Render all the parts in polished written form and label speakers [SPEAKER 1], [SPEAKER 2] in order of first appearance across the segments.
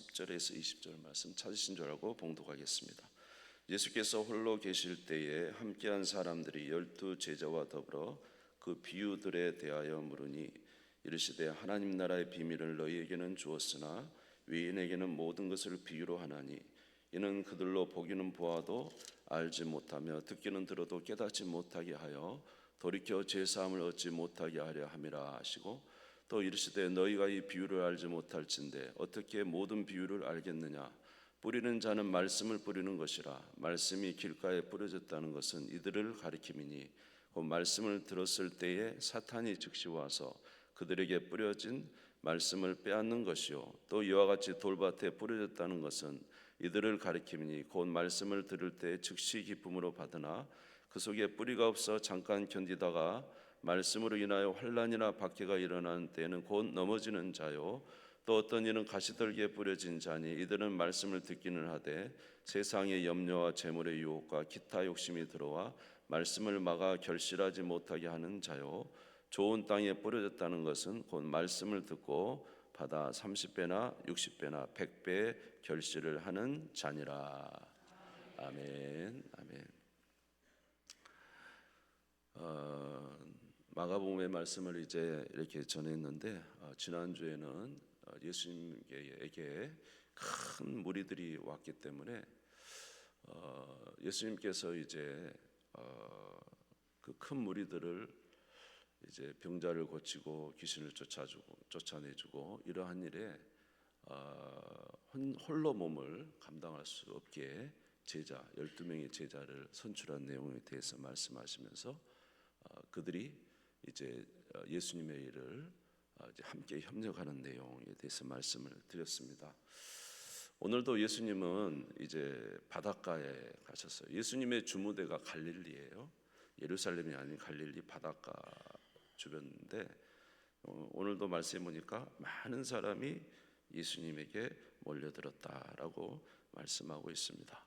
[SPEAKER 1] 10절에서 20절 말씀 찾으신 줄 알고 봉독하겠습니다. 예수께서 홀로 계실 때에 함께한 사람들이 12 제자와 더불어 그 비유들에 대하여 물으니 이르시되 하나님 나라의 비밀을 너희에게는 주었으나 외인에게는 모든 것을 비유로 하나니 이는 그들로 보기는 보아도 알지 못하며 듣기는 들어도 깨닫지 못하게 하여 돌이켜 죄사함을 얻지 못하게 하려 함이라 하시고 또 이르시되 너희가 이 비유를 알지 못할진대 어떻게 모든 비유를 알겠느냐. 뿌리는 자는 말씀을 뿌리는 것이라. 말씀이 길가에 뿌려졌다는 것은 이들을 가리킴이니 그 말씀을 들었을 때에 사탄이 즉시 와서 그들에게 뿌려진 말씀을 빼앗는 것이요 또 이와 같이 돌밭에 뿌려졌다는 것은 이들을 가리킴이니 곧 말씀을 들을 때 즉시 기쁨으로 받으나 그 속에 뿌리가 없어 잠깐 견디다가 말씀으로 인하여 환난이나 박해가 일어나는 때에는 곧 넘어지는 자요 또 어떤 이는 가시떨기에 뿌려진 자니 이들은 말씀을 듣기는 하되 세상의 염려와 재물의 유혹과 기타 욕심이 들어와 말씀을 막아 결실하지 못하게 하는 자요 좋은 땅에 뿌려졌다는 것은 곧 말씀을 듣고 받아 30배나 60배나 100배의 결실을 하는 자니라. 아멘. 아멘. 마가복음의 말씀을 이제 이렇게 전했는데 지난주에는 예수님에게 큰 무리들이 왔기 때문에 예수님께서 이제 그 큰 무리들을 이제 병자를 고치고 귀신을 쫓아내주고 이러한 일에 홀로 몸을 감당할 수 없게 제자 12명의 제자를 선출한 내용에 대해서 말씀하시면서 그들이 이제 예수님의 일을 이제 함께 협력하는 내용에 대해서 말씀을 드렸습니다. 오늘도 예수님은 이제 바닷가에 가셨어요. 예수님의 주무대가 갈릴리예요. 예루살렘이 아닌 갈릴리 바닷가 주변인데 오늘도 말씀해 보니까 많은 사람이 예수님에게 몰려들었다라고 말씀하고 있습니다.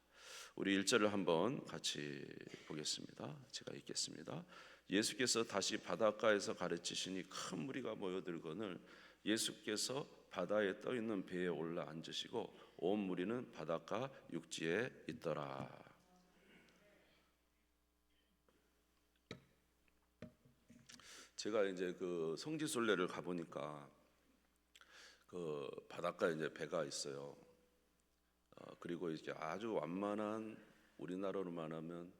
[SPEAKER 1] 우리 1절을 한번 같이 보겠습니다. 제가 읽겠습니다. 예수께서 다시 바닷가에서 가르치시니 큰 무리가 모여들거늘 예수께서 바다에 떠 있는 배에 올라 앉으시고 온 무리는 바닷가 육지에 있더라. 제가 이제 그 성지순례를 가보니까 그 바닷가에 이제 배가 있어요. 그리고 이렇게 아주 완만한 우리나라로 말하면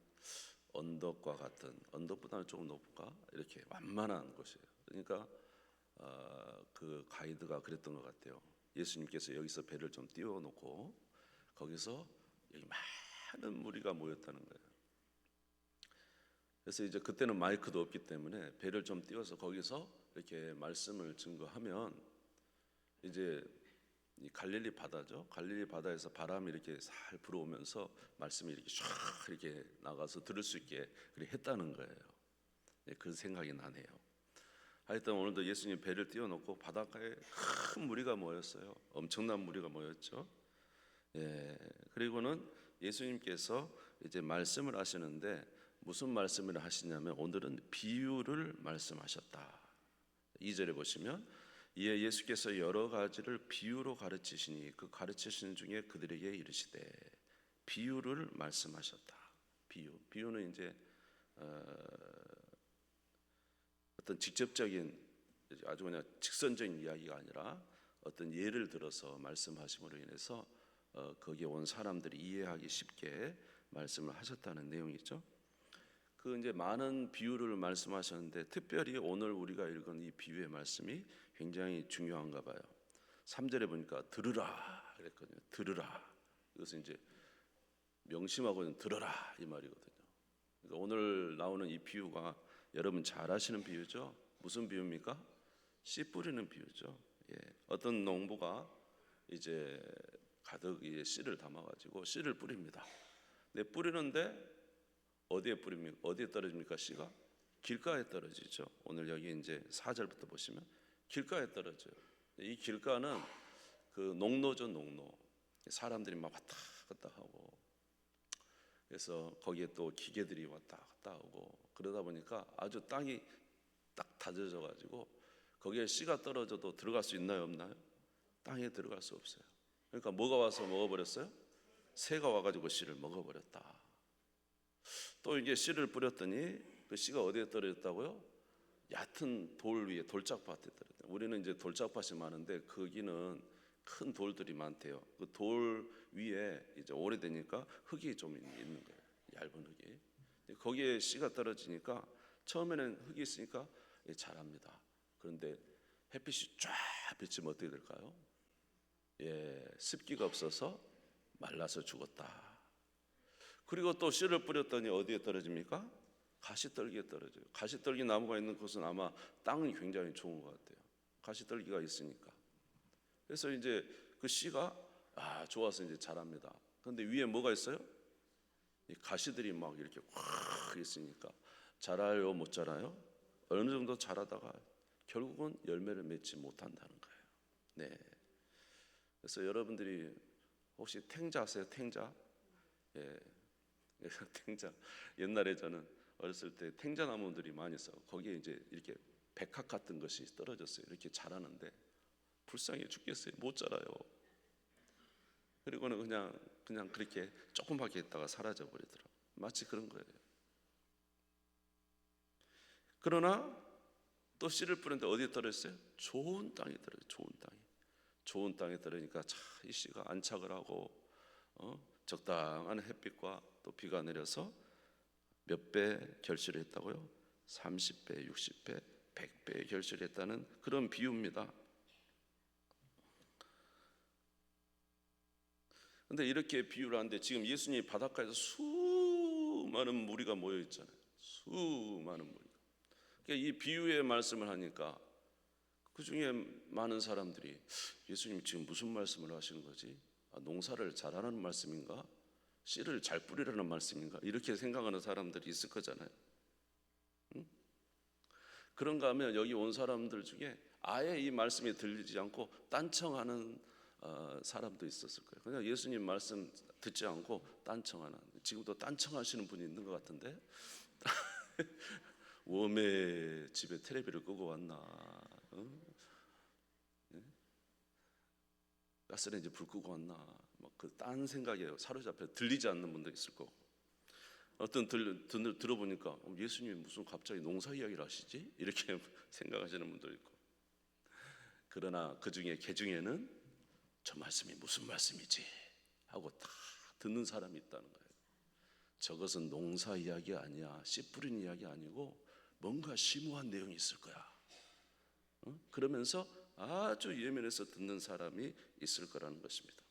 [SPEAKER 1] 언덕과 같은, 언덕보다는 조금 높을까? 이렇게 완만한 곳이에요. 그러니까 그 가이드가 그랬던 것 같아요. 예수님께서 여기서 배를 좀 띄워놓고 거기서 여기 많은 무리가 모였다는 거예요. 그래서 이제 그때는 마이크도 없기 때문에 배를 좀 띄워서 거기서 이렇게 말씀을 증거하면 이제 이 갈릴리 바다죠. 갈릴리 바다에서 바람이 이렇게 살 불어오면서 말씀이 이렇게 쫙 이렇게 나가서 들을 수 있게 그렇게 했다는 거예요. 그 생각이 나네요. 하여튼 오늘도 예수님 배를 띄워놓고 바닷가에 큰 무리가 모였어요. 엄청난 무리가 모였죠. 그리고는 예수님께서 이제 말씀을 하시는데 무슨 말씀을 하시냐면 오늘은 비유를 말씀하셨다. 2절에 보시면 이에 예수께서 여러 가지를 비유로 가르치시니 그 가르치시는 중에 그들에게 이르시되 비유를 말씀하셨다. 비유는 이제 어떤 직접적인 아주 그냥 직선적인 이야기가 아니라 어떤 예를 들어서 말씀하심으로 인해서 거기에 온 사람들이 이해하기 쉽게 말씀을 하셨다는 내용이죠. 그 이제 많은 비유를 말씀하셨는데 특별히 오늘 우리가 읽은 이 비유의 말씀이 굉장히 중요한가 봐요. 3절에 보니까 들으라 그랬거든요. 들으라. 이것은 이제 명심하고는 들어라 이 말이거든요. 그러니까 오늘 나오는 이 비유가 여러분 잘 아시는 비유죠. 무슨 비유입니까? 씨 뿌리는 비유죠. 어떤 농부가 이제 가득 씨를 담아가지고 씨를 뿌립니다. 근데 뿌리는데 어디에 뿌립니까? 어디에 떨어집니까? 씨가 길가에 떨어지죠. 오늘 여기 이제 4절부터 보시면 길가에 떨어져요. 이 길가는 그 농로죠, 농로. 사람들이 막 왔다 갔다 하고, 그래서 거기에 또 기계들이 왔다 갔다 하고 그러다 보니까 아주 땅이 딱 다져져 가지고 거기에 씨가 떨어져도 들어갈 수 있나요, 없나요? 땅에 들어갈 수 없어요. 그러니까 뭐가 와서 먹어버렸어요? 새가 와가지고 씨를 먹어버렸다. 또 이게 씨를 뿌렸더니 그 씨가 어디에 떨어졌다고요? 얕은 돌 위에, 돌짝밭에 떨어졌다. 우리는 이제 돌짝밭이 많은데 거기는 큰 돌들이 많대요. 그 돌 위에 이제 오래되니까 흙이 좀 있는 거예요. 얇은 흙이. 거기에 씨가 떨어지니까 처음에는 흙이 있으니까 자랍니다. 그런데 햇빛이 쫙 비치면 어떻게 될까요? 습기가 없어서 말라서 죽었다. 그리고 또 씨를 뿌렸더니 어디에 떨어집니까? 가시떨기에 떨어져요. 가시떨기 나무가 있는 곳은 아마 땅이 굉장히 좋은 것 같아요. 가시떨기가 있으니까. 그래서 이제 그 씨가 좋아서 이제 자랍니다. 그런데 위에 뭐가 있어요? 이 가시들이 막 이렇게 확 있으니까 자라요, 못 자라요? 어느 정도 자라다가 결국은 열매를 맺지 못한다는 거예요. 네. 그래서 여러분들이 혹시 탱자 아세요? 탱자? 탱자. 옛날에 저는 어렸을 때 탱자 나무들이 많이 있어. 거기에 이제 이렇게 백합 같은 것이 떨어졌어요. 이렇게 자라는데 불쌍해 죽겠어요. 못 자라요. 그리고는 그냥 그렇게 조금밖에 있다가 사라져 버리더라고. 마치 그런 거예요. 그러나 또 씨를 뿌렸는데 어디에 떨어졌어요? 좋은 땅에 떨어져요. 좋은 땅에. 좋은 땅에 떨어지니까 이 씨가 안착을 하고 적당한 햇빛과 또 비가 내려서 몇 배 결실을 했다고요? 30배, 60배, 100배 결실을 했다는 그런 비유입니다. 근데 이렇게 비유를 하는데 지금 예수님이 바닷가에서 수많은 무리가 모여 있잖아요. 수많은 무리가. 그러니까 이 비유의 말씀을 하니까 그 중에 많은 사람들이 예수님 지금 무슨 말씀을 하시는 거지? 농사를 잘하라는 말씀인가? 씨를 잘 뿌리라는 말씀인가? 이렇게 생각하는 사람들이 있을 거잖아요. 응? 그런가 하면 여기 온 사람들 중에 아예 이 말씀이 들리지 않고 딴청하는 사람도 있었을 거예요. 그냥 예수님 말씀 듣지 않고 딴청하는, 지금도 딴청하시는 분이 있는 것 같은데 웜에 집에 텔레비를 끄고 왔나? 가스레인지 불 끄고 왔나? 그 딴 생각에 사로잡혀 들리지 않는 분도 있을 거고, 어떤 들어보니까 예수님이 무슨 갑자기 농사 이야기를 하시지? 이렇게 생각하시는 분도 있고. 그러나 그 중에 개중에는 저 말씀이 무슨 말씀이지? 하고 다 듣는 사람이 있다는 거예요. 저것은 농사 이야기 아니야. 씨 뿌린 이야기 아니고 뭔가 심오한 내용이 있을 거야. 그러면서 아주 예민해서 듣는 사람이 있을 거라는 것입니다.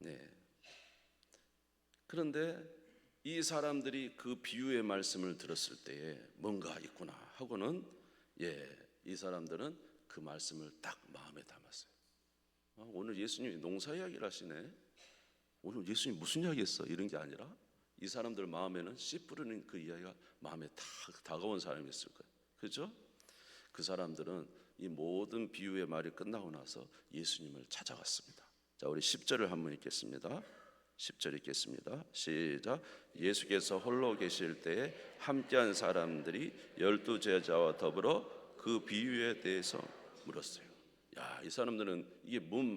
[SPEAKER 1] 네. 그런데 이 사람들이 그 비유의 말씀을 들었을 때에 뭔가 있구나 하고는 이 사람들은 그 말씀을 딱 마음에 담았어요. 오늘 예수님이 농사 이야기를 하시네. 오늘 예수님 무슨 이야기 했어? 이런 게 아니라 이 사람들 마음에는 씨 뿌리는 그 이야기가 마음에 딱 다가온 사람이 있을 거예요. 그렇죠? 그 사람들은 이 모든 비유의 말이 끝나고 나서 예수님을 찾아갔습니다. 자, 우리 10절을 한번 읽겠습니다. 10절 읽겠습니다. 시작. 예수께서 홀로 계실 때에 함께한 사람들이 12 제자와 더불어 그 비유에 대해서 물었어요. 이 사람들은 이게 뭔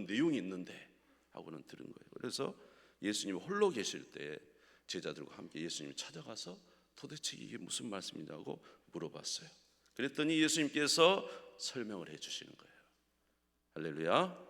[SPEAKER 1] 내용이 있는데 하고는 들은 거예요. 그래서 예수님이 홀로 계실 때 제자들과 함께 예수님이 찾아가서 도대체 이게 무슨 말씀이냐고 물어봤어요. 그랬더니 예수님께서 설명을 해주시는 거예요. 할렐루야.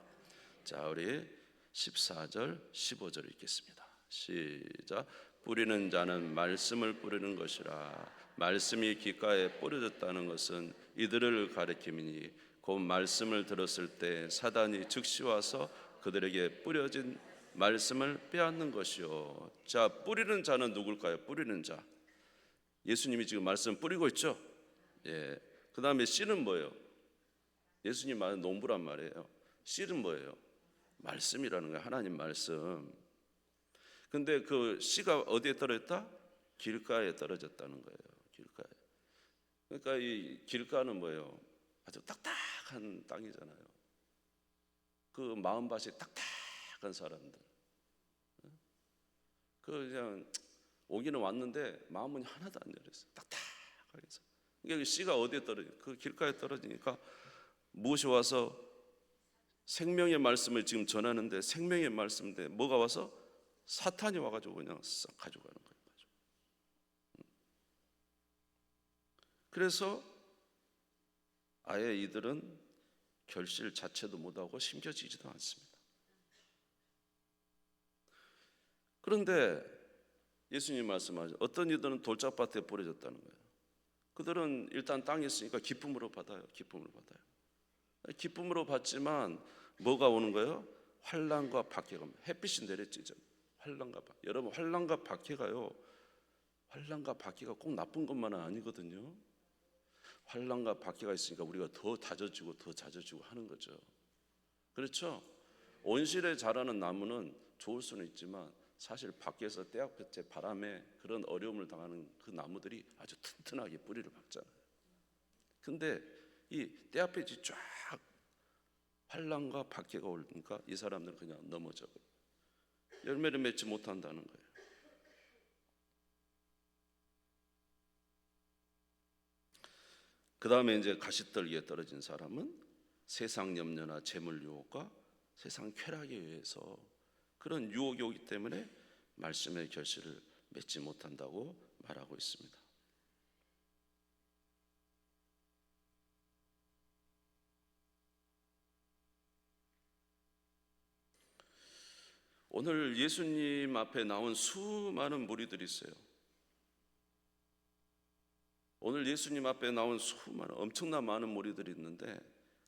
[SPEAKER 1] 자, 우리 14절 15절 읽겠습니다. 시작. 뿌리는 자는 말씀을 뿌리는 것이라. 말씀이 귓가에 뿌려졌다는 것은 이들을 가리킴이니 곧 말씀을 들었을 때 사단이 즉시 와서 그들에게 뿌려진 말씀을 빼앗는 것이요. 자, 뿌리는 자는 누굴까요? 뿌리는 자. 예수님이 지금 말씀 뿌리고 있죠? 그 다음에 씨는 뭐예요? 예수님 말은 농부란 말이에요. 씨는 뭐예요? 말씀이라는 거예요. 하나님 말씀. 근데 그 씨가 어디에 떨어졌다? 길가에 떨어졌다는 거예요. 길가에. 그러니까 이 길가는 뭐예요? 아주 딱딱한 땅이잖아요. 그 마음밭이 딱딱한 사람들. 그냥 오기는 왔는데 마음문이 하나도 안 열렸어요. 딱딱하게 해서. 그러니까 씨가 어디에 떨어져? 그 길가에 떨어지니까 무엇이 와서 생명의 말씀을 지금 전하는데 생명의 말씀인데 뭐가 와서 사탄이 와가지고 그냥 싹 가져가는 거예요. 그래서 아예 이들은 결실 자체도 못하고 심겨지지도 않습니다. 그런데 예수님 말씀하죠. 어떤 이들은 돌짝밭에 버려졌다는 거예요. 그들은 일단 땅에 있으니까 기쁨으로 받아요. 기쁨으로 받아요. 기쁨으로 받지만 뭐가 오는 거예요? 환난과 박해가. 햇빛이 내려지죠. 환난과 박해. 여러분, 환난과 박해가요, 환난과 박해가 꼭 나쁜 것만은 아니거든요. 환난과 박해가 있으니까 우리가 더 다져지고 더 다져지고 하는 거죠. 그렇죠? 온실에 자라는 나무는 좋을 수는 있지만 사실 밖에서 때아볕에 바람에 그런 어려움을 당하는 그 나무들이 아주 튼튼하게 뿌리를 박잖아요. 근데 이 때아볕이 쫙 환난과 박해가 오니까 이 사람들은 그냥 넘어져 버려요. 열매를 맺지 못한다는 거예요. 그 다음에 이제 가시떨기에 떨어진 사람은 세상 염려나 재물 유혹과 세상 쾌락에 의해서 그런 유혹이 오기 때문에 말씀의 결실을 맺지 못한다고 말하고 있습니다. 오늘 예수님 앞에 나온 수많은 무리들이 있어요. 오늘 예수님 앞에 나온 수많은 엄청난 많은 무리들이 있는데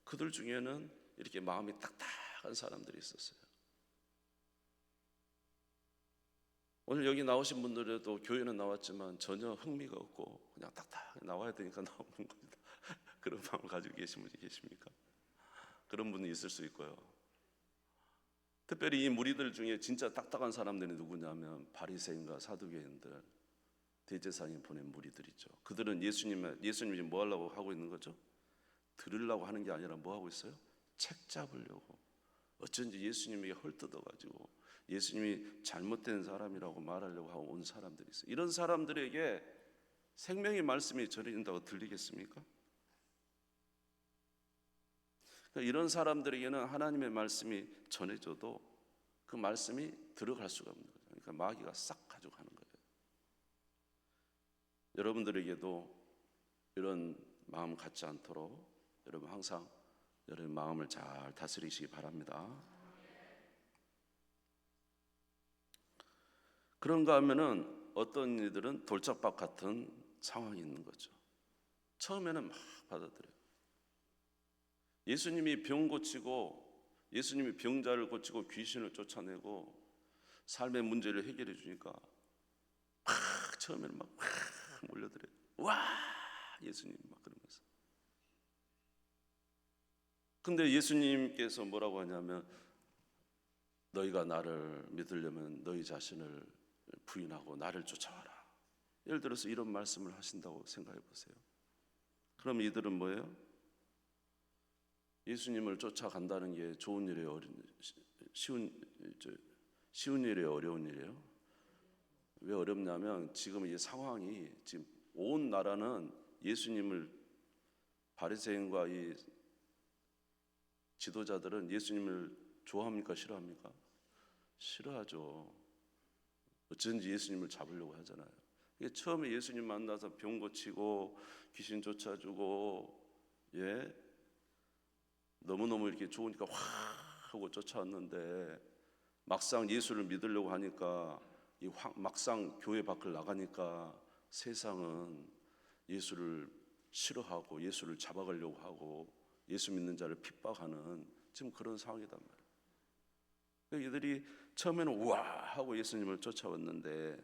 [SPEAKER 1] 그들 중에는 이렇게 마음이 딱딱한 사람들이 있었어요. 오늘 여기 나오신 분들에도 교회는 나왔지만 전혀 흥미가 없고 그냥 딱딱 나와야 되니까 나오는 겁니다. 그런 마음을 가지고 계신 분이 계십니까? 그런 분이 있을 수 있고요. 특별히 이 무리들 중에 진짜 딱딱한 사람들이 누구냐면 바리새인과 사두개인들, 대제사장이 보낸 무리들이죠. 그들은 예수님이 뭐 하려고 하고 있는 거죠? 들으려고 하는 게 아니라 뭐 하고 있어요? 책 잡으려고. 어쩐지 예수님에게 헐뜯어가지고 예수님이 잘못된 사람이라고 말하려고 하고 온 사람들이 있어요. 이런 사람들에게 생명의 말씀이 전해진다고 들리겠습니까? 그러니까 이런 사람들에게는 하나님의 말씀이 전해져도 그 말씀이 들어갈 수가 없는 거죠. 그러니까 마귀가 싹 가져가는 거예요. 여러분들에게도 이런 마음 갖지 않도록 여러분 항상 여러분 마음을 잘 다스리시기 바랍니다. 그런가 하면은 어떤 이들은 돌짝밭 같은 상황이 있는 거죠. 처음에는 막 받아들여요. 예수님이 병 고치고 예수님이 병자를 고치고 귀신을 쫓아내고 삶의 문제를 해결해 주니까 막 처음에는 막 몰려들어요. 와, 예수님 막 그러면서. 근데 예수님께서 뭐라고 하냐면 너희가 나를 믿으려면 너희 자신을 부인하고 나를 쫓아와라. 예를 들어서 이런 말씀을 하신다고 생각해 보세요. 그럼 이들은 뭐예요? 예수님을 쫓아간다는 게 좋은 일이에요? 쉬운 일이에요? 어려운 일이에요? 왜 어렵냐면 지금 이 상황이 지금 온 나라는 예수님을 바리새인과 이 지도자들은 예수님을 좋아합니까? 싫어합니까? 싫어하죠. 어쩐지 예수님을 잡으려고 하잖아요. 처음에 예수님 만나서 병 고치고 귀신 쫓아주고 너무너무 이렇게 좋으니까 확 하고 쫓아왔는데 막상 예수를 믿으려고 하니까 막상 교회 밖을 나가니까 세상은 예수를 싫어하고 예수를 잡아가려고 하고 예수 믿는 자를 핍박하는 지금 그런 상황이단 말이에요. 이들이 처음에는 우와 하고 예수님을 쫓아왔는데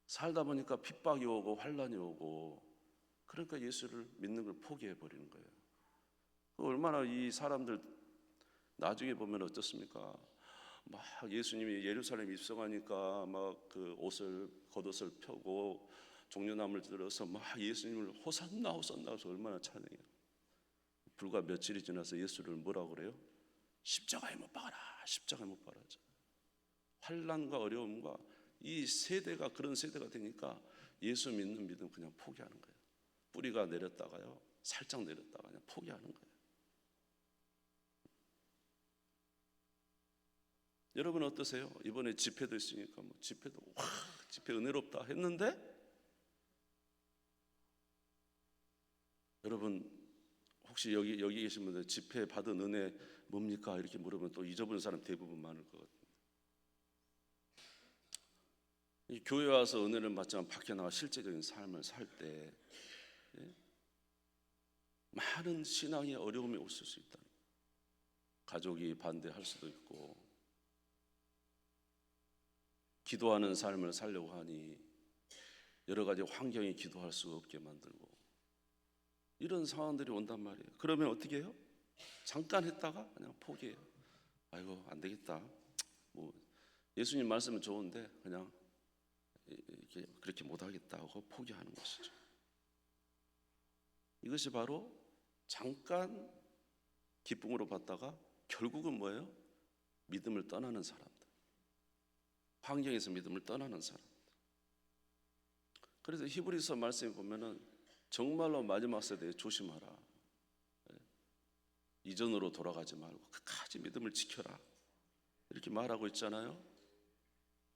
[SPEAKER 1] 살다 보니까 핍박이 오고 환난이 오고 그러니까 예수를 믿는 걸 포기해 버리는 거예요. 얼마나 이 사람들 나중에 보면 어떻습니까? 막 예수님이 예루살렘 입성하니까 막 그 겉옷을 펴고 종려나무를 들어서 막 예수님을 호산나 호산나 해서 얼마나 찬양해요. 불과 며칠이 지나서 예수를 뭐라고 그래요? 십자가에 못 박아라, 십자가에 못 박아라. 환난과 어려움과 이 세대가 그런 세대가 되니까 예수 믿는 믿음 그냥 포기하는 거예요. 뿌리가 내렸다가요 살짝 내렸다가 그냥 포기하는 거예요. 여러분 어떠세요? 이번에 집회도 있으니까 뭐 집회도 와 집회 은혜롭다 했는데 여러분 혹시 여기 계신 분들 집회 받은 은혜 뭡니까? 이렇게 물으면 또 잊어버린 사람 대부분 많을 것 같아요. 이 교회 와서 은혜를 받지만 밖에 나가 실제적인 삶을 살 때 많은 신앙의 어려움이 없을 수 있다. 가족이 반대할 수도 있고 기도하는 삶을 살려고 하니 여러 가지 환경이 기도할 수 없게 만들고 이런 상황들이 온단 말이에요. 그러면 어떻게 해요? 잠깐 했다가 그냥 포기해요. 아이고 안 되겠다. 뭐 예수님 말씀은 좋은데 그냥 그렇게 못하겠다 하고 포기하는 것이죠. 이것이 바로 잠깐 기쁨으로 봤다가 결국은 뭐예요? 믿음을 떠나는 사람들, 환경에서 믿음을 떠나는 사람들. 그래서 히브리서 말씀에 보면은 정말로 마지막 세대에 조심하라, 이전으로 돌아가지 말고 끝까지 믿음을 지켜라 이렇게 말하고 있잖아요.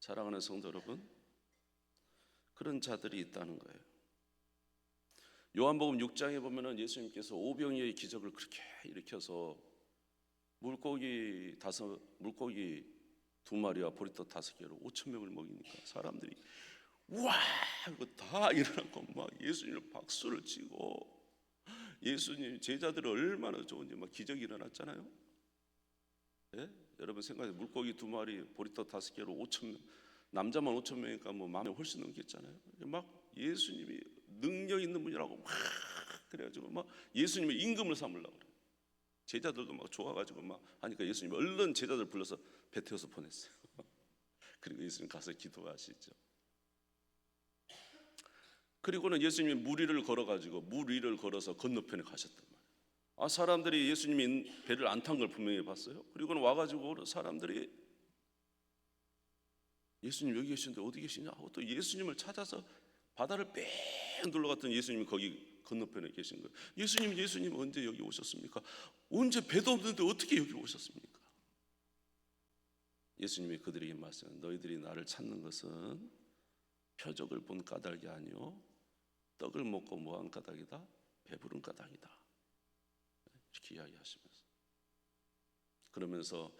[SPEAKER 1] 사랑하는 성도 여러분, 그런 자들이 있다는 거예요. 요한복음 6장에 보면은 예수님께서 오병이어의 기적을 그렇게 일으켜서 물고기 2마리와 보리떡 5개로 5,000명을 먹이니까 사람들이 와 이거 다 일어나고 막 예수님을 박수를 치고 예수님 제자들이 얼마나 좋은지 막 기적이 일어났잖아요. 예? 여러분 생각해 물고기 2마리 보리떡 5개로 5,000명 남자만 5,000명이니까 뭐 마음에 훨씬 넘겠잖아요. 막 예수님이 능력 있는 분이라고 막 그래가지고 막 예수님의 임금을 삼으려고 그래요. 제자들도 막 좋아가지고 막 하니까 예수님이 얼른 제자들 불러서 배 태워서 보냈어요. 그리고 예수님 가서 기도하시죠. 그리고는 예수님이 물 위를 걸어서 건너편에 가셨단 말이에요. 사람들이 예수님이 배를 안 탄 걸 분명히 봤어요. 그리고는 와가지고 사람들이 예수님 여기 계시는데 어디 계시냐 하고 또 예수님을 찾아서 바다를 뺑 둘러갔더니 예수님이 거기 건너편에 계신 거예요. 예수님 언제 여기 오셨습니까? 언제 배도 없는데 어떻게 여기 오셨습니까? 예수님이 그들에게 말씀하세요. 너희들이 나를 찾는 것은 표적을 본 까닭이 아니요 떡을 먹고 뭐한 까닭이다? 배부른 까닭이다. 이렇게 이야기하시면서 그러면서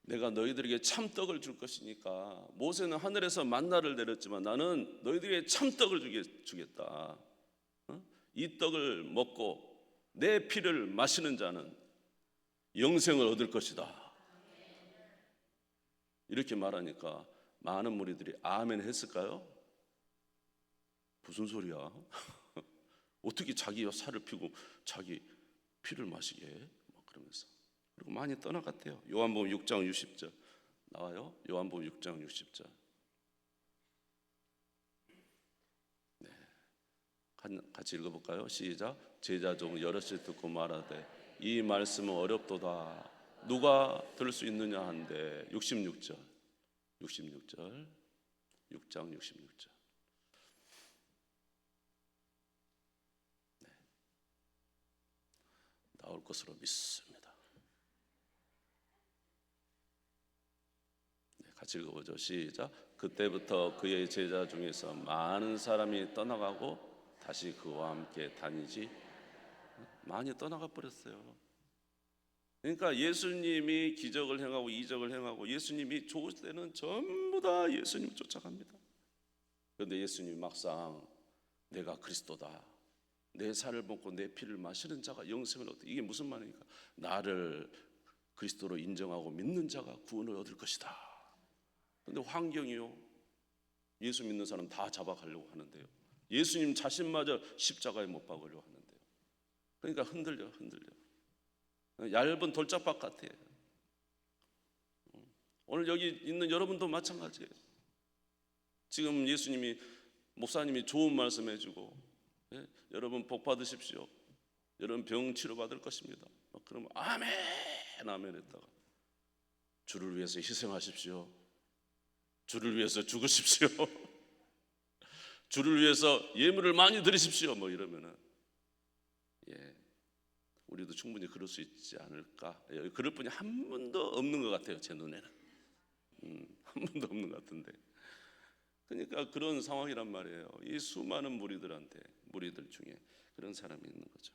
[SPEAKER 1] 내가 너희들에게 참떡을 줄 것이니까 모세는 하늘에서 만나를 내렸지만 나는 너희들에게 참떡을 주겠다. 이 떡을 먹고 내 피를 마시는 자는 영생을 얻을 것이다. 이렇게 말하니까 많은 무리들이 아멘 했을까요? 무슨 소리야? 어떻게 자기가 살을 피고 자기 피를 마시게? 막 그러면서 그리고 많이 떠나갔대요. 요한복음 6장 60절 나와요. 요한복음 6장 60절. 네, 같이 읽어볼까요? 시작. 제자 중 여럿이 듣고 말하되 이 말씀은 어렵도다. 누가 들을 수 있느냐 한데 66절 6장 66절. 네, 나올 것으로 믿습니다. 네, 같이 읽어보죠. 시작. 그때부터 그의 제자 중에서 많은 사람이 떠나가고 다시 그와 함께 다니지 많이 떠나가 버렸어요. 그러니까 예수님이 기적을 행하고 이적을 행하고 예수님이 좋을 때는 전부 다 예수님 쫓아갑니다. 그런데 예수님이 막상 내가 그리스도다, 내 살을 먹고 내 피를 마시는 자가 영생을 얻다. 이게 무슨 말입니까? 나를 그리스도로 인정하고 믿는 자가 구원을 얻을 것이다. 그런데 환경이요, 예수 믿는 사람 다 잡아가려고 하는데요, 예수님 자신마저 십자가에 못 박으려고 하는데요. 그러니까 흔들려. 얇은 돌짝박 같아요. 오늘 여기 있는 여러분도 마찬가지예요. 지금 예수님이 목사님이 좋은 말씀 해주고 여러분 복 받으십시오, 여러분 병 치료 받을 것입니다, 그러면 아멘 했다가 주를 위해서 희생하십시오, 주를 위해서 죽으십시오, 주를 위해서 예물을 많이 드리십시오 이러면은 예, 우리도 충분히 그럴 수 있지 않을까. 그럴 분이 한 분도 없는 것 같아요, 제 눈에는. 한 분도 없는 것 같은데. 그러니까 그런 상황이란 말이에요. 이 수많은 무리들 중에 그런 사람이 있는 거죠.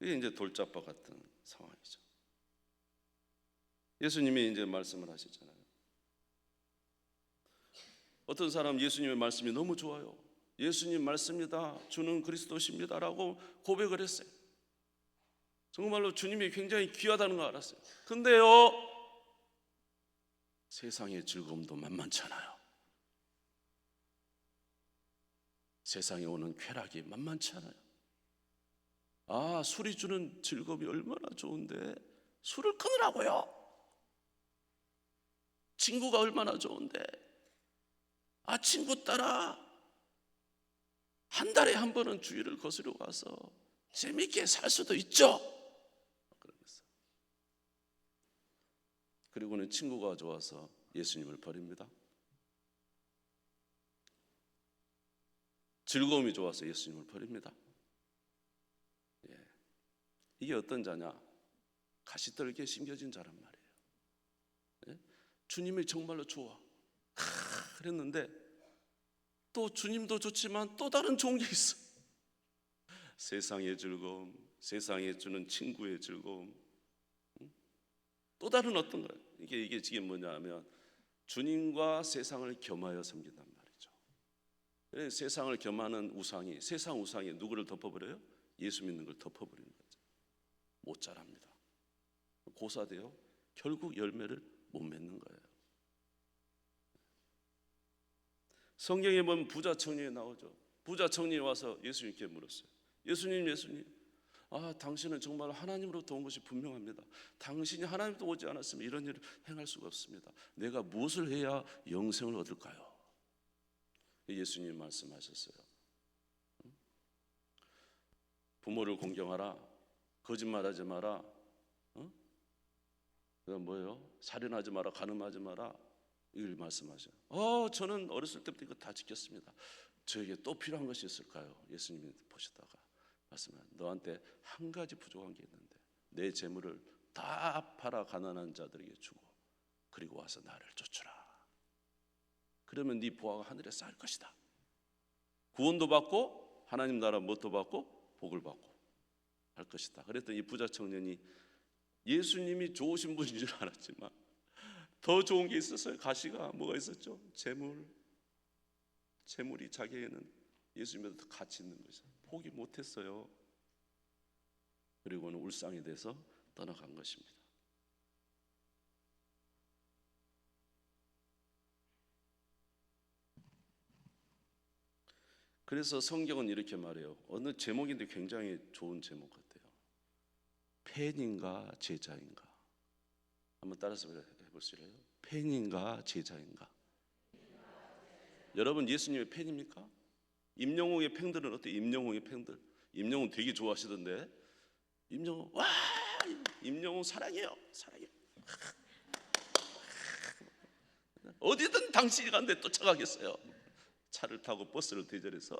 [SPEAKER 1] 이게 이제 돌잡바 같은 상황이죠. 예수님이 이제 말씀을 하시잖아요. 어떤 사람 예수님의 말씀이 너무 좋아요. 예수님 말씀이다, 주는 그리스도십니다 라고 고백을 했어요. 정말로 주님이 굉장히 귀하다는 걸 알았어요. 근데요, 세상의 즐거움도 만만치 않아요. 세상에 오는 쾌락이 만만치 않아요. 아, 술이 주는 즐거움이 얼마나 좋은데 술을 끊으라고요? 친구가 얼마나 좋은데, 아, 친구 따라 한 달에 한 번은 주일을 거스르고 와서 재밌게 살 수도 있죠. 그러면서. 그리고는 친구가 좋아서 예수님을 버립니다. 즐거움이 좋아서 예수님을 버립니다. 예. 이게 어떤 자냐? 가시떨기에 심겨진 자란 말이에요. 예? 주님이 정말로 좋아. 그랬는데 또 주님도 좋지만 또 다른 좋은 게 있어. 세상의 즐거움, 세상에 주는 친구의 즐거움, 또 다른 어떤 거예요. 이게 지금 뭐냐 하면 주님과 세상을 겸하여 섬긴단 말이죠. 그래서 세상을 겸하는 우상이, 세상 우상이 누구를 덮어버려요? 예수 믿는 걸 덮어버리는 거죠. 못 자랍니다. 고사돼요. 결국 열매를 못 맺는 거예요. 성경에 보면 부자 청년이 나오죠. 부자 청년이 와서 예수님께 물었어요. 예수님, 아, 당신은 정말 하나님으로부터 온 것이 분명합니다. 당신이 하나님부터 오지 않았으면 이런 일을 행할 수가 없습니다. 내가 무엇을 해야 영생을 얻을까요? 예수님이 말씀하셨어요. 부모를 공경하라, 거짓말하지 마라, 그다음 뭐예요? 살인하지 마라, 간음하지 마라, 이걸 말씀하셔요. 저는 어렸을 때부터 이거 다 지켰습니다. 저에게 또 필요한 것이 있을까요? 예수님이 보시다가 말씀하세요. 너한테 한 가지 부족한 게 있는데 내 재물을 다 팔아 가난한 자들에게 주고 그리고 와서 나를 쫓으라. 그러면 네 보화가 하늘에 쌓일 것이다. 구원도 받고 하나님 나라 뭣도 받고 복을 받고 할 것이다. 그랬더니 이 부자 청년이 예수님이 좋으신 분인 줄 알았지만 더 좋은 게 있었어요. 가시가 뭐가 있었죠? 재물이 자기에는 예수님보다 더 가치 있는 것이죠. 포기 못했어요. 그리고는 울상이 돼서 떠나간 것입니다. 그래서 성경은 이렇게 말해요. 어느 제목인데 굉장히 좋은 제목 같아요. 팬인가 제자인가? 한번 따라서 해보실래요? 팬인가 제자인가? 여러분 예수님의 팬입니까? 임영웅의 팬들은 어때요? 임영웅의 팬들. 임영웅 되게 좋아하시던데. 임영웅, 와, 임영웅 사랑해요. 어디든 당신이 가는데 쫓아가겠어요. 차를 타고 버스를 대절해서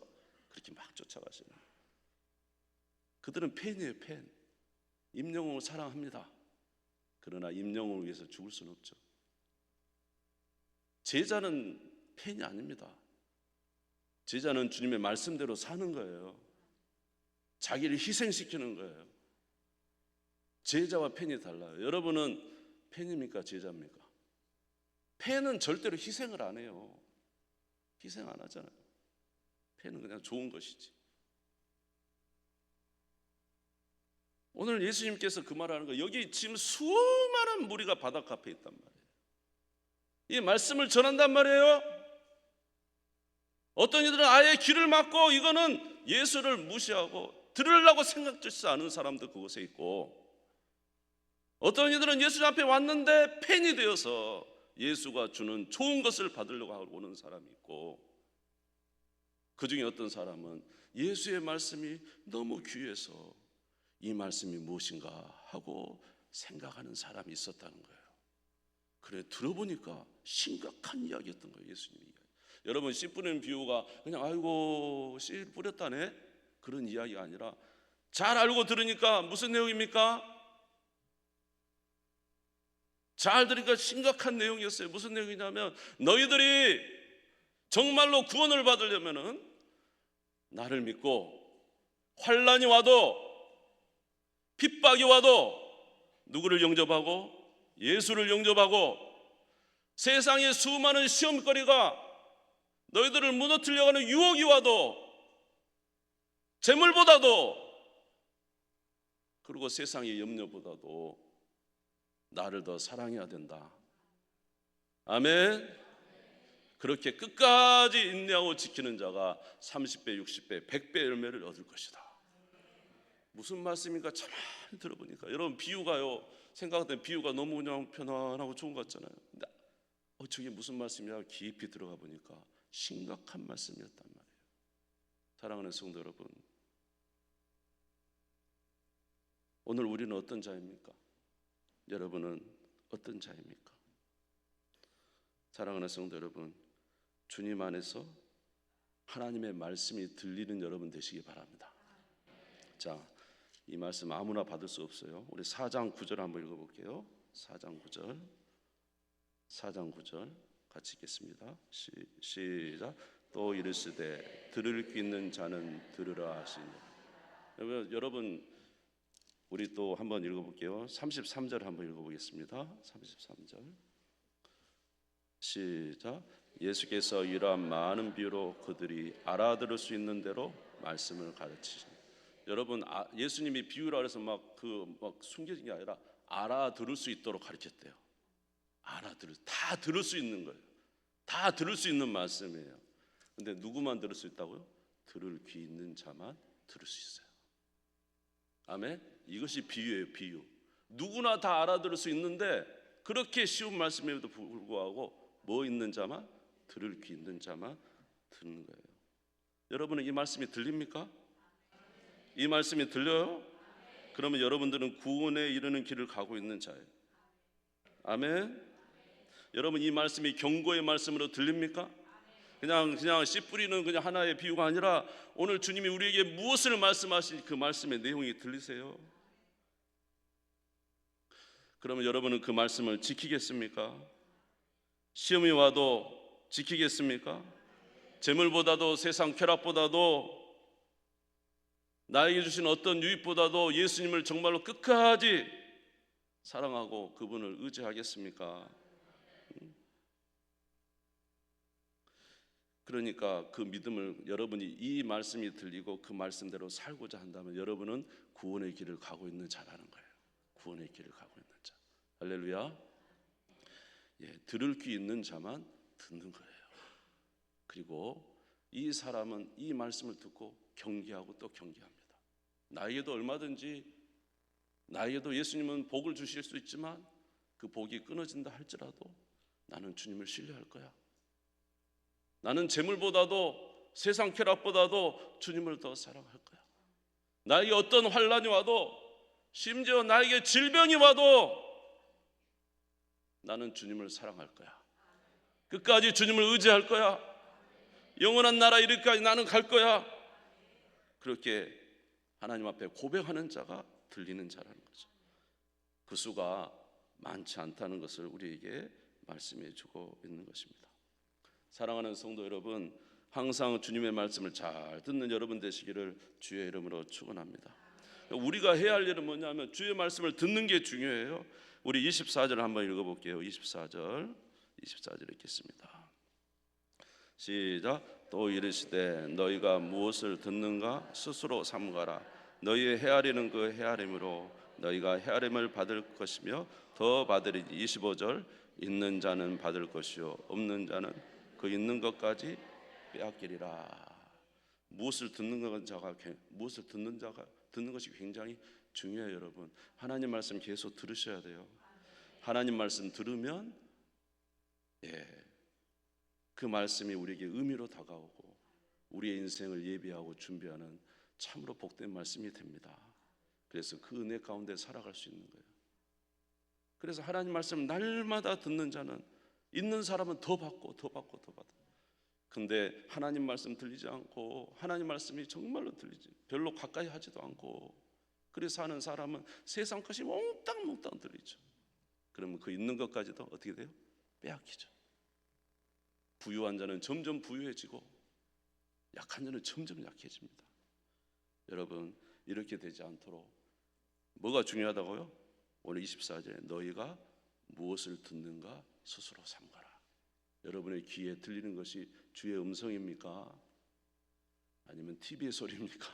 [SPEAKER 1] 그렇게 막 쫓아가시는. 그들은 팬이에요, 팬. 임영웅을 사랑합니다. 그러나 임영웅을 위해서 죽을 수는 없죠. 제자는 팬이 아닙니다. 제자는 주님의 말씀대로 사는 거예요. 자기를 희생시키는 거예요. 제자와 팬이 달라요. 여러분은 팬입니까? 제자입니까? 팬은 절대로 희생을 안 해요. 희생 안 하잖아요. 팬은 그냥 좋은 것이지. 오늘 예수님께서 그 말하는 거, 여기 지금 수많은 무리가 바닷가 앞에 있단 말이에요. 이 말씀을 전한단 말이에요. 어떤 이들은 아예 귀를 막고 이거는 예수를 무시하고 들으려고 생각지도 않은 사람도 그곳에 있고, 어떤 이들은 예수 앞에 왔는데 팬이 되어서 예수가 주는 좋은 것을 받으려고 하고 오는 사람이 있고, 그 중에 어떤 사람은 예수의 말씀이 너무 귀해서 이 말씀이 무엇인가 하고 생각하는 사람이 있었다는 거예요. 그래 들어보니까 심각한 이야기였던 거예요. 예수님이. 여러분 씨 뿌리는 비유가 그냥 아이고 씨 뿌렸다네, 그런 이야기가 아니라 잘 알고 들으니까 무슨 내용입니까? 잘 들으니까 심각한 내용이었어요. 무슨 내용이냐면 너희들이 정말로 구원을 받으려면은 나를 믿고 환난이 와도 핍박이 와도 누구를 영접하고 예수를 영접하고 세상의 수많은 시험거리가 너희들을 무너뜨리려고 하는 유혹이 와도 재물보다도 그리고 세상의 염려보다도 나를 더 사랑해야 된다. 아멘. 그렇게 끝까지 인내하고 지키는 자가 30배, 60배, 100배 열매를 얻을 것이다. 무슨 말씀인가 참 들어보니까 여러분 비유가요, 생각할 비유가 너무 그냥 편안하고 좋은 것 같잖아요. 근데 저게 무슨 말씀이야? 깊이 들어가 보니까 심각한 말씀이었단 말이에요. 사랑하는 성도 여러분, 오늘 우리는 어떤 자입니까? 여러분은 어떤 자입니까? 사랑하는 성도 여러분, 주님 안에서 하나님의 말씀이 들리는 여러분 되시기 바랍니다. 자, 이 말씀 아무나 받을 수 없어요. 우리 4장 9절 한번 읽어볼게요. 4장 9절 같이 읽겠습니다. 시작. 또 이르시되 들을 귀 있는 자는 들으라 하시니. 여러분 우리 또 한번 읽어볼게요. 33절 한번 읽어보겠습니다. 33절 시작. 예수께서 이러한 많은 비유로 그들이 알아들을 수 있는 대로 말씀을 가르치시니. 여러분 예수님이 비유라 해서 막 숨겨진 게 아니라 알아들을 수 있도록 가르쳤대요. 다 들을 수 있는 거예요. 다 들을 수 있는 말씀이에요. 근데 누구만 들을 수 있다고요? 들을 귀 있는 자만 들을 수 있어요. 아멘. 이것이 비유예요. 비유. 누구나 다 알아들을 수 있는데 그렇게 쉬운 말씀에도 불구하고 뭐 있는 자만, 들을 귀 있는 자만 듣는 거예요. 여러분은 이 말씀이 들립니까? 이 말씀이 들려요? 그러면 여러분들은 구원에 이르는 길을 가고 있는 자예요. 아멘. 여러분 이 말씀이 경고의 말씀으로 들립니까? 그냥 씨 뿌리는 그냥 하나의 비유가 아니라 오늘 주님이 우리에게 무엇을 말씀하신 그 말씀의 내용이 들리세요? 그러면 여러분은 그 말씀을 지키겠습니까? 시험이 와도 지키겠습니까? 재물보다도 세상 쾌락보다도 나에게 주신 어떤 유익보다도 예수님을 정말로 끝까지 사랑하고 그분을 의지하겠습니까? 그러니까 그 믿음을 여러분이 이 말씀이 들리고 그 말씀대로 살고자 한다면 여러분은 구원의 길을 가고 있는 자라는 거예요. 구원의 길을 가고 있는 자. 할렐루야. 들을 귀 있는 자만 듣는 거예요. 그리고 이 사람은 이 말씀을 듣고 경계하고 또 경계합니다. 나에게도 얼마든지 나에게도 예수님은 복을 주실 수 있지만 그 복이 끊어진다 할지라도 나는 주님을 신뢰할 거야. 나는 재물보다도 세상 쾌락보다도 주님을 더 사랑할 거야. 나에게 어떤 환난이 와도 심지어 나에게 질병이 와도 나는 주님을 사랑할 거야. 끝까지 주님을 의지할 거야. 영원한 나라 이르기까지 나는 갈 거야. 그렇게 하나님 앞에 고백하는 자가 들리는 자라는 거죠. 그 수가 많지 않다는 것을 우리에게 말씀해 주고 있는 것입니다. 사랑하는 성도 여러분, 항상 주님의 말씀을 잘 듣는 여러분 되시기를 주의 이름으로 축원합니다. 우리가 해야 할 일은 뭐냐면 주의 말씀을 듣는 게 중요해요. 우리 24절 한번 읽어볼게요. 24절 읽겠습니다. 시작. 또 이르시되 너희가 무엇을 듣는가 스스로 삼가라. 너희의 헤아리는 그 헤아림으로 너희가 헤아림을 받을 것이며 더 받으리니. 25절. 있는 자는 받을 것이요 없는 자는 그 있는 것까지 빼앗기리라. 무엇을 듣는 것이 굉장히 중요해요. 여러분, 하나님 말씀 계속 들으셔야 돼요. 하나님 말씀 들으면 그 말씀이 우리에게 의미로 다가오고 우리의 인생을 예비하고 준비하는 참으로 복된 말씀이 됩니다. 그래서 그 은혜 가운데 살아갈 수 있는 거예요. 그래서 하나님 말씀 날마다 듣는 자는, 있는 사람은 더 받고 더 받고 더 받아요. 근데 하나님 말씀 들리지 않고, 하나님 말씀이 정말로 들리지 별로 가까이 하지도 않고, 그래서 사는 사람은 세상 것이 몽땅몽땅 들리죠. 그러면 그 있는 것까지도 어떻게 돼요? 빼앗기죠. 부유한 자는 점점 부유해지고 약한 자는 점점 약해집니다. 여러분, 이렇게 되지 않도록 뭐가 중요하다고요? 오늘 24절에 너희가 무엇을 듣는가 스스로 삼가라. 여러분의 귀에 들리는 것이 주의 음성입니까? 아니면 TV의 소리입니까?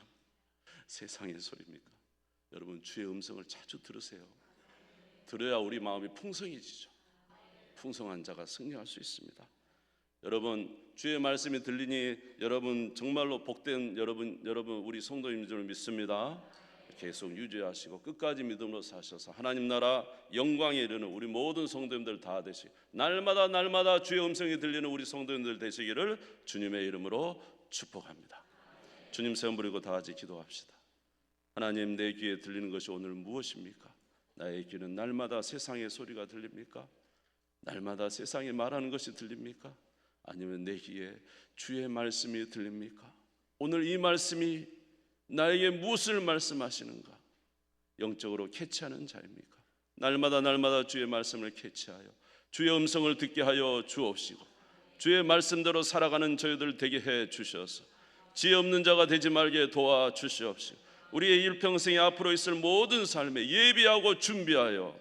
[SPEAKER 1] 세상의 소리입니까? 여러분, 주의 음성을 자주 들으세요. 들어야 우리 마음이 풍성해지죠. 풍성한 자가 승리할 수 있습니다. 여러분, 주의 말씀이 들리니 여러분 정말로 복된 여러분 우리 성도님인 줄 믿습니다. 계속 유지하시고 끝까지 믿음으로 사셔서 하나님 나라 영광에 이르는 우리 모든 성도님들 다 되시, 날마다 주의 음성이 들리는 우리 성도님들 되시기를 주님의 이름으로 축복합니다. 주님 세움 부리고 다 같이 기도합시다. 하나님, 내 귀에 들리는 것이 오늘 무엇입니까? 나의 귀는 날마다 세상의 소리가 들립니까? 날마다 세상이 말하는 것이 들립니까? 아니면 내 귀에 주의 말씀이 들립니까? 오늘 이 말씀이 나에게 무엇을 말씀하시는가? 영적으로 캐치하는 자입니까? 날마다 주의 말씀을 캐치하여 주의 음성을 듣게 하여 주옵시고, 주의 말씀대로 살아가는 저희들 되게 해 주셔서 지혜 없는 자가 되지 말게 도와 주시옵시고, 우리의 일평생에 앞으로 있을 모든 삶에 예비하고 준비하여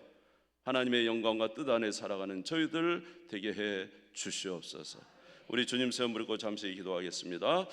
[SPEAKER 1] 하나님의 영광과 뜻 안에 살아가는 저희들 되게 해 주시옵소서. 우리 주님 세움 부리고 잠시 기도하겠습니다.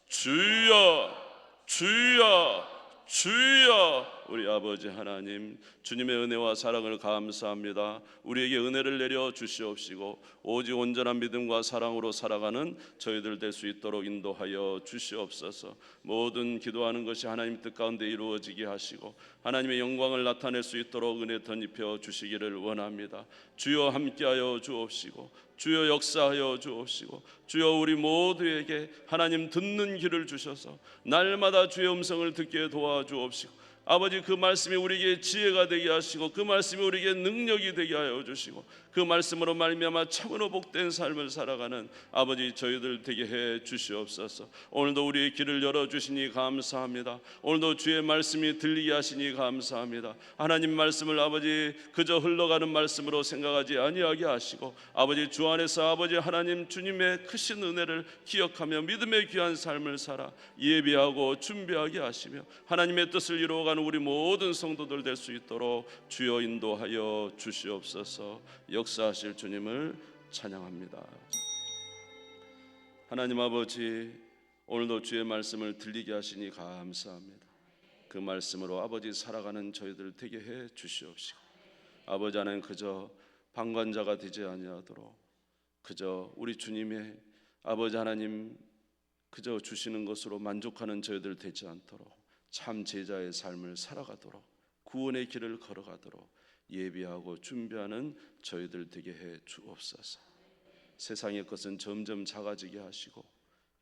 [SPEAKER 1] 주여, 주여, 주여. 우리 아버지 하나님, 주님의 은혜와 사랑을 감사합니다. 우리에게 은혜를 내려 주시옵시고 오직 온전한 믿음과 사랑으로 살아가는 저희들 될 수 있도록 인도하여 주시옵소서. 모든 기도하는 것이 하나님 뜻 가운데 이루어지게 하시고 하나님의 영광을 나타낼 수 있도록 은혜 덧입혀 주시기를 원합니다. 주여 함께하여 주옵시고, 주여 역사하여 주옵시고, 주여 우리 모두에게 하나님 듣는 귀를 주셔서 날마다 주의 음성을 듣게 도와주옵시고, 아버지 그 말씀이 우리에게 지혜가 되게 하시고 그 말씀이 우리에게 능력이 되게 하여 주시고 그 말씀으로 말미암아 참으로 복된 삶을 살아가는 아버지 저희들 되게 해 주시옵소서. 오늘도 우리의 귀를 열어주시니 감사합니다. 오늘도 주의 말씀이 들리게 하시니 감사합니다. 하나님 말씀을 아버지 그저 흘러가는 말씀으로 생각하지 아니하게 하시고 아버지 주 안에서 아버지 하나님 주님의 크신 은혜를 기억하며 믿음의 귀한 삶을 살아 예비하고 준비하게 하시며 하나님의 뜻을 이루어가는 우리 모든 성도들 될 수 있도록 주여 인도하여 주시옵소서. 역사하실 주님을 찬양합니다. 하나님 아버지, 오늘도 주의 말씀을 들리게 하시니 감사합니다. 그 말씀으로 아버지 살아가는 저희들 되게 해 주시옵시고 아버지 하나님 그저 방관자가 되지 아니하도록 그저 우리 주님의 아버지 하나님 그저 주시는 것으로 만족하는 저희들 되지 않도록 참 제자의 삶을 살아가도록 구원의 길을 걸어가도록 예비하고 준비하는 저희들 되게 해 주옵소서. 세상의 것은 점점 작아지게 하시고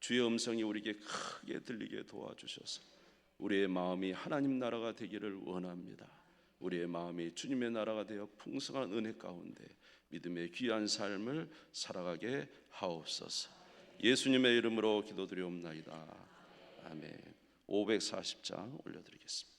[SPEAKER 1] 주의 음성이 우리에게 크게 들리게 도와주셔서 우리의 마음이 하나님 나라가 되기를 원합니다. 우리의 마음이 주님의 나라가 되어 풍성한 은혜 가운데 믿음의 귀한 삶을 살아가게 하옵소서. 예수님의 이름으로 기도드리옵나이다. 아멘. 540장 올려드리겠습니다.